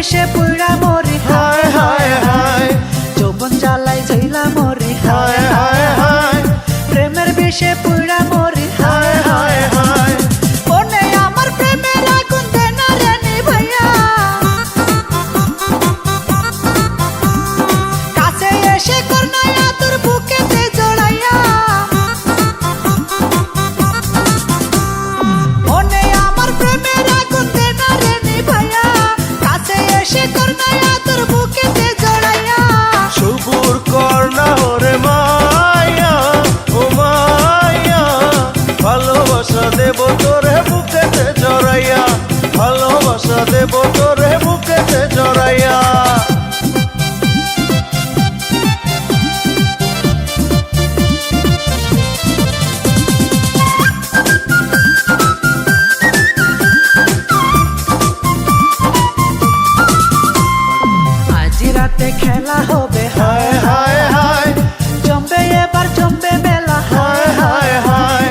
বিষে পুরা মরি হায় হায় হায় যৌবন জ্বালাই জ্বলা মরি হায় হায় হায় প্রেমের বিষে পুরা মরি হায় হায় হায় মনে আমার প্রেমের আগুন দেনা রে নিভাইয়া কাছে এসে করনায়া তোর বুকেতে জড়াইয়া মনে আমার প্রেমের আগুন দেনা রে নিভাইয়া কাছে এসে করনায়া তোর বুকেতে জড়াইয়া সবুর করনা ওরে মায়া ও মায়া ভালোবাসা দেব তোরে বুকেতে জড়াইয়া ভালোবাসা দেব তোরে বুকেতে জড়াইয়া রাতে খেলা হবে হায় হায় হায় জমবে এবার জমবে মেলা হায় হায় হায়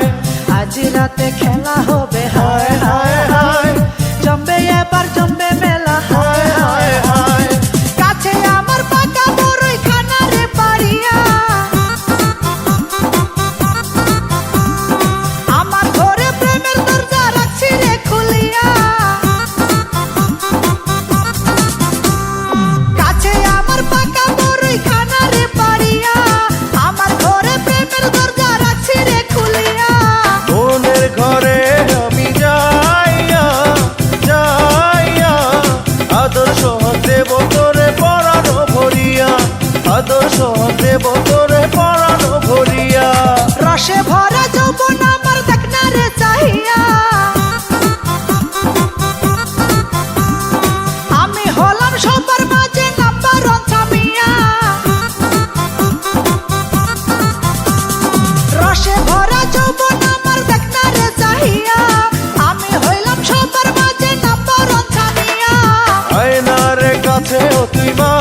আজ রাতে খেলা হবে হায় হায় হায় জমবে এবার জমবে মেলা হায় হায় হায় কাছে আমার পাকা বড়ই খানা রে পারিয়া আমার ঘরে প্রেমের দরজা রাখছি রে খুলিয়া কাছে আমার পাকা বড়ই খানা রে পারিয়া আমার ঘরে প্রেমের দরজা রাখছি রে খুলিয়া মনের ঘরে আমি যাইয়া যাইয়া আদর্শ দেব তোরে পরানো ভরিয়া আদর্শ দেব তোরে পরানো ভরিয়া রসে ভরা যৌবন আমার দেখনা রে চাহিয়া আমি হলাম সবার মাঝে নাম্বার ওয়ান ছামিয়া রসে ভরা যৌবন আমার দেখনা রে চাহিয়া আমি হইলাম সবার মাঝে নাম্বার ওয়ান ছামিয়া আয়নার কাছে তুই মা